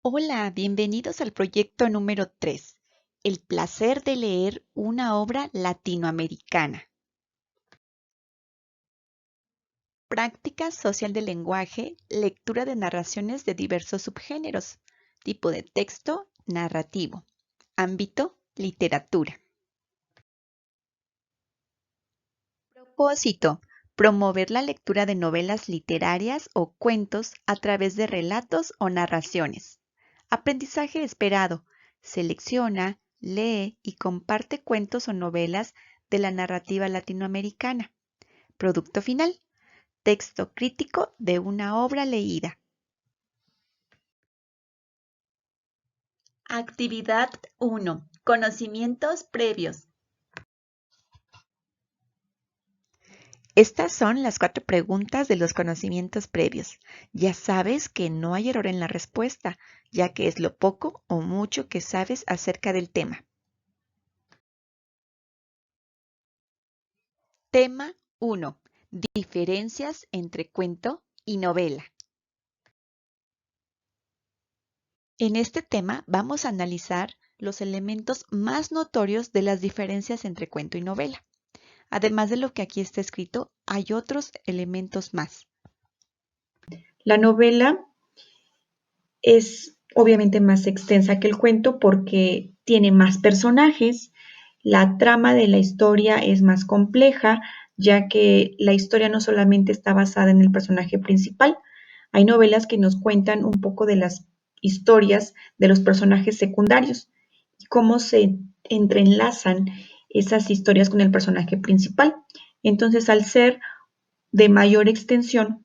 Hola, bienvenidos al proyecto número 3, El placer de leer una obra latinoamericana. Práctica social del lenguaje, lectura de narraciones de diversos subgéneros, tipo de texto, narrativo, ámbito, literatura. Propósito, promover la lectura de novelas literarias o cuentos a través de relatos o narraciones. Aprendizaje esperado. Selecciona, lee y comparte cuentos o novelas de la narrativa latinoamericana. Producto final. Texto crítico de una obra leída. Actividad 1. Conocimientos previos. Estas son las 4 preguntas de los conocimientos previos. Ya sabes que no hay error en la respuesta, ya que es lo poco o mucho que sabes acerca del tema. Tema 1. Diferencias entre cuento y novela. En este tema vamos a analizar los elementos más notorios de las diferencias entre cuento y novela. Además de lo que aquí está escrito, hay otros elementos más. La novela es obviamente más extensa que el cuento porque tiene más personajes, la trama de la historia es más compleja, ya que la historia no solamente está basada en el personaje principal, hay novelas que nos cuentan un poco de las historias de los personajes secundarios y cómo se entrelazan esas historias con el personaje principal. Entonces, al ser de mayor extensión,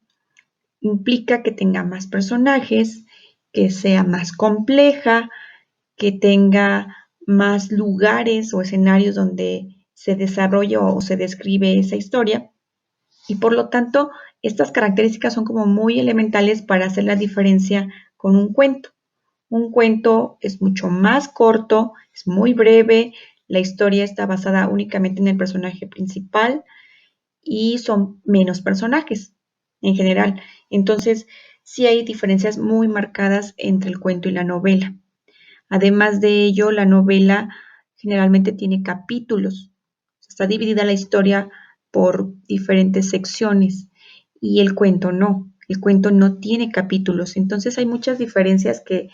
implica que tenga más personajes, que sea más compleja, que tenga más lugares o escenarios donde se desarrolla o se describe esa historia. Y por lo tanto, estas características son como muy elementales para hacer la diferencia con un cuento. Un cuento es mucho más corto, es muy breve, la historia está basada únicamente en el personaje principal y son menos personajes en general. Entonces, sí hay diferencias muy marcadas entre el cuento y la novela. Además de ello, la novela generalmente tiene capítulos. Está dividida la historia por diferentes secciones y el cuento no. El cuento no tiene capítulos. Entonces hay muchas diferencias que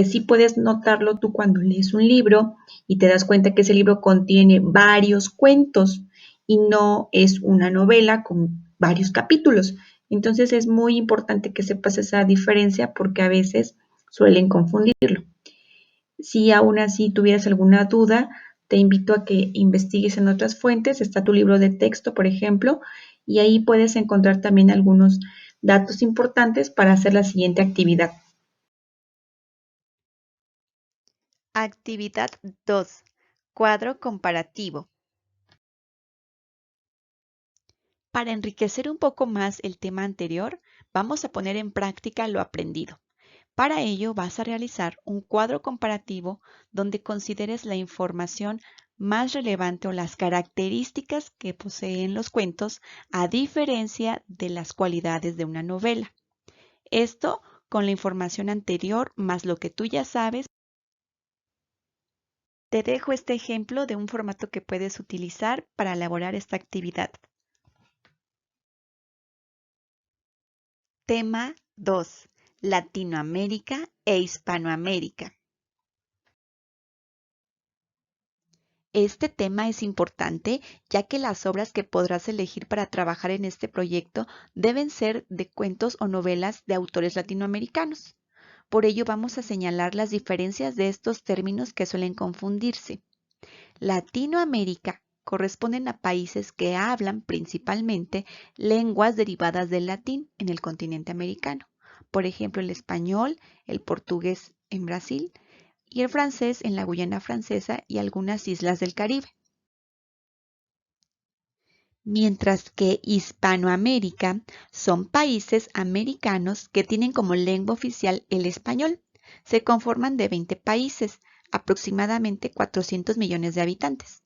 sí puedes notarlo tú cuando lees un libro y te das cuenta que ese libro contiene varios cuentos y no es una novela con varios capítulos. Entonces es muy importante que sepas esa diferencia porque a veces suelen confundirlo. Si aún así tuvieras alguna duda, te invito a que investigues en otras fuentes. Está tu libro de texto, por ejemplo, y ahí puedes encontrar también algunos datos importantes para hacer la siguiente actividad. Actividad 2. Cuadro comparativo. Para enriquecer un poco más el tema anterior, vamos a poner en práctica lo aprendido. Para ello vas a realizar un cuadro comparativo donde consideres la información más relevante o las características que poseen los cuentos a diferencia de las cualidades de una novela. Esto con la información anterior más lo que tú ya sabes. Te dejo este ejemplo de un formato que puedes utilizar para elaborar esta actividad. Tema 2. Latinoamérica e Hispanoamérica. Este tema es importante ya que las obras que podrás elegir para trabajar en este proyecto deben ser de cuentos o novelas de autores latinoamericanos. Por ello vamos a señalar las diferencias de estos términos que suelen confundirse. Latinoamérica corresponden a países que hablan principalmente lenguas derivadas del latín en el continente americano. Por ejemplo, el español, el portugués en Brasil y el francés en la Guyana Francesa y algunas islas del Caribe. Mientras que Hispanoamérica son países americanos que tienen como lengua oficial el español. Se conforman de 20 países, aproximadamente 400 millones de habitantes.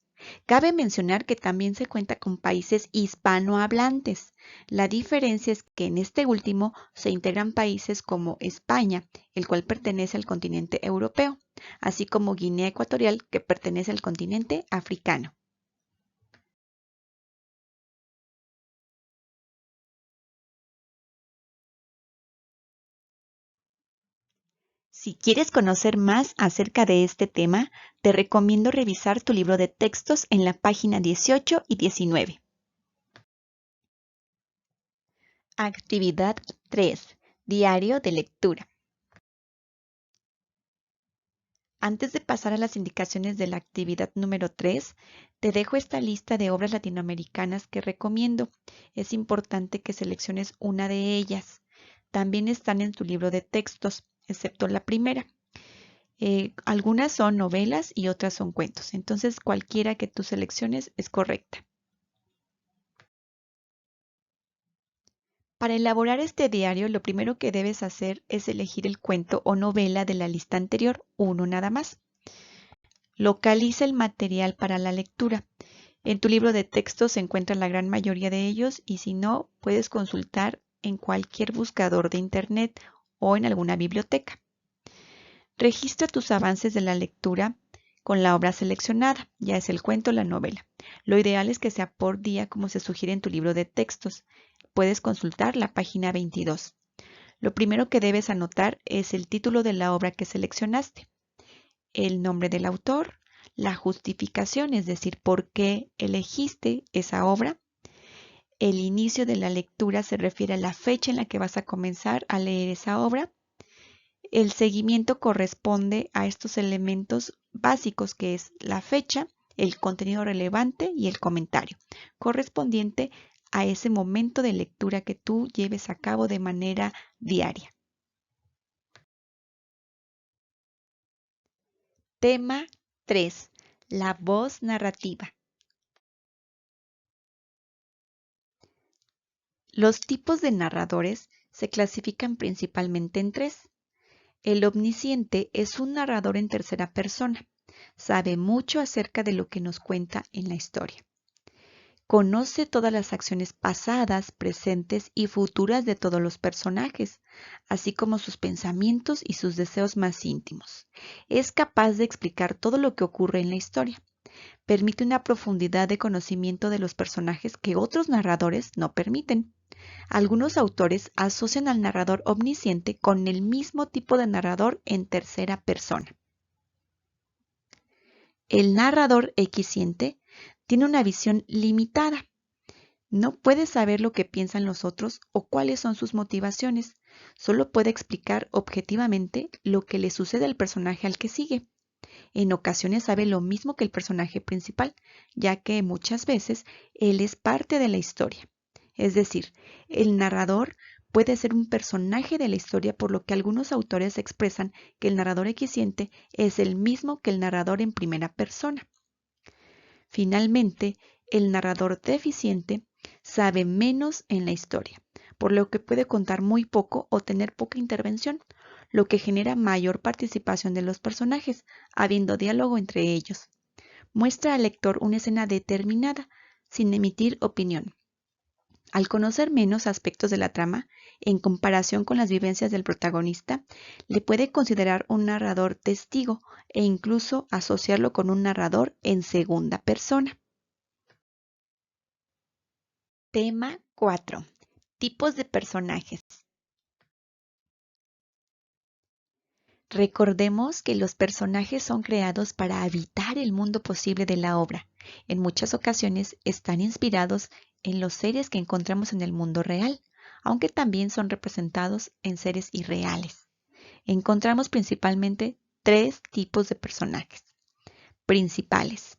Cabe mencionar que también se cuenta con países hispanohablantes. La diferencia es que en este último se integran países como España, el cual pertenece al continente europeo, así como Guinea Ecuatorial, que pertenece al continente africano. Si quieres conocer más acerca de este tema, te recomiendo revisar tu libro de textos en la página 18 y 19. Actividad 3. Diario de lectura. Antes de pasar a las indicaciones de la actividad número 3, te dejo esta lista de obras latinoamericanas que recomiendo. Es importante que selecciones una de ellas. También están en tu libro de textos, excepto la primera. Algunas son novelas y otras son cuentos. Entonces, cualquiera que tú selecciones es correcta. Para elaborar este diario, lo primero que debes hacer es elegir el cuento o novela de la lista anterior, uno nada más. Localiza el material para la lectura. En tu libro de texto se encuentra la gran mayoría de ellos y si no, puedes consultar en cualquier buscador de internet o en alguna biblioteca. Registra tus avances de la lectura con la obra seleccionada, ya es el cuento o la novela. Lo ideal es que sea por día como se sugiere en tu libro de textos. Puedes consultar la página 22. Lo primero que debes anotar es el título de la obra que seleccionaste, el nombre del autor, la justificación, es decir, por qué elegiste esa obra. El inicio de la lectura se refiere a la fecha en la que vas a comenzar a leer esa obra. El seguimiento corresponde a estos elementos básicos que es la fecha, el contenido relevante y el comentario, correspondiente a ese momento de lectura que tú lleves a cabo de manera diaria. Tema 3. La voz narrativa. Los tipos de narradores se clasifican principalmente en tres. El omnisciente es un narrador en tercera persona. Sabe mucho acerca de lo que nos cuenta en la historia. Conoce todas las acciones pasadas, presentes y futuras de todos los personajes, así como sus pensamientos y sus deseos más íntimos. Es capaz de explicar todo lo que ocurre en la historia. Permite una profundidad de conocimiento de los personajes que otros narradores no permiten. Algunos autores asocian al narrador omnisciente con el mismo tipo de narrador en tercera persona. El narrador equisciente tiene una visión limitada. No puede saber lo que piensan los otros o cuáles son sus motivaciones. Solo puede explicar objetivamente lo que le sucede al personaje al que sigue. En ocasiones sabe lo mismo que el personaje principal, ya que muchas veces él es parte de la historia. Es decir, el narrador puede ser un personaje de la historia, por lo que algunos autores expresan que el narrador equisciente es el mismo que el narrador en primera persona. Finalmente, el narrador deficiente sabe menos en la historia, por lo que puede contar muy poco o tener poca intervención, lo que genera mayor participación de los personajes, habiendo diálogo entre ellos. Muestra al lector una escena determinada, sin emitir opinión. Al conocer menos aspectos de la trama, en comparación con las vivencias del protagonista, le puede considerar un narrador testigo e incluso asociarlo con un narrador en segunda persona. Tema 4. Tipos de personajes. Recordemos que los personajes son creados para habitar el mundo posible de la obra. En muchas ocasiones están inspirados en los seres que encontramos en el mundo real, aunque también son representados en seres irreales. Encontramos principalmente tres tipos de personajes. Principales.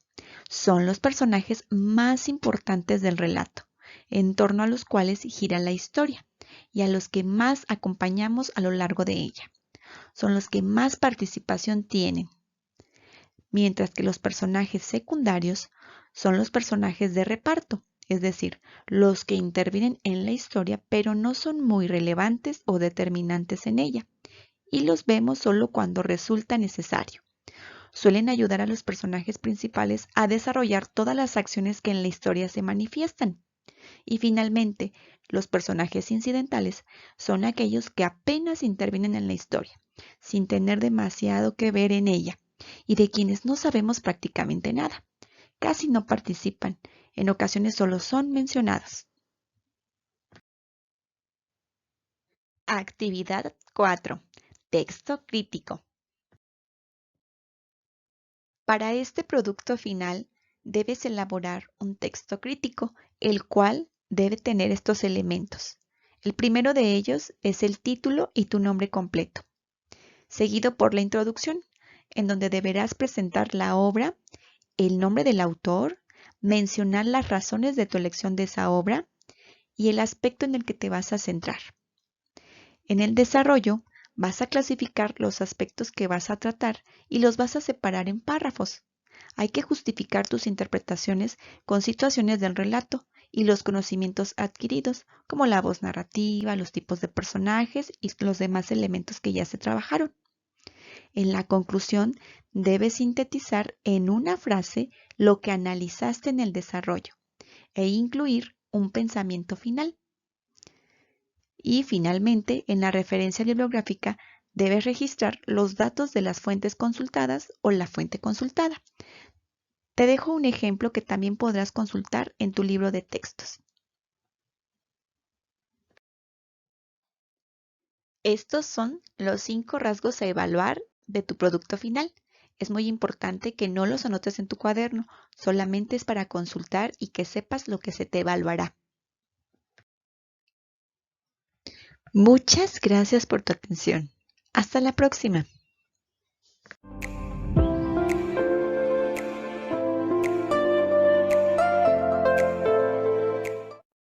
Son los personajes más importantes del relato, en torno a los cuales gira la historia y a los que más acompañamos a lo largo de ella. Son los que más participación tienen, mientras que los personajes secundarios son los personajes de reparto, es decir, los que intervienen en la historia pero no son muy relevantes o determinantes en ella, y los vemos solo cuando resulta necesario. suelen ayudar a los personajes principales a desarrollar todas las acciones que en la historia se manifiestan. Y finalmente, los personajes incidentales son aquellos que apenas intervienen en la historia, sin tener demasiado que ver en ella, y de quienes no sabemos prácticamente nada. Casi no participan, en ocasiones solo son mencionados. Actividad 4. Texto crítico. Para este producto final, debes elaborar un texto crítico, el cual debe tener estos elementos. El primero de ellos es el título y tu nombre completo, seguido por la introducción, en donde deberás presentar la obra, el nombre del autor, mencionar las razones de tu elección de esa obra y el aspecto en el que te vas a centrar. En el desarrollo, vas a clasificar los aspectos que vas a tratar y los vas a separar en párrafos. Hay que justificar tus interpretaciones con situaciones del relato y los conocimientos adquiridos, como la voz narrativa, los tipos de personajes y los demás elementos que ya se trabajaron. En la conclusión, debes sintetizar en una frase lo que analizaste en el desarrollo e incluir un pensamiento final. Y finalmente, en la referencia bibliográfica, debes registrar los datos de las fuentes consultadas o la fuente consultada. Te dejo un ejemplo que también podrás consultar en tu libro de textos. Estos son los 5 rasgos a evaluar de tu producto final. Es muy importante que no los anotes en tu cuaderno, solamente es para consultar y que sepas lo que se te evaluará. Muchas gracias por tu atención. Hasta la próxima.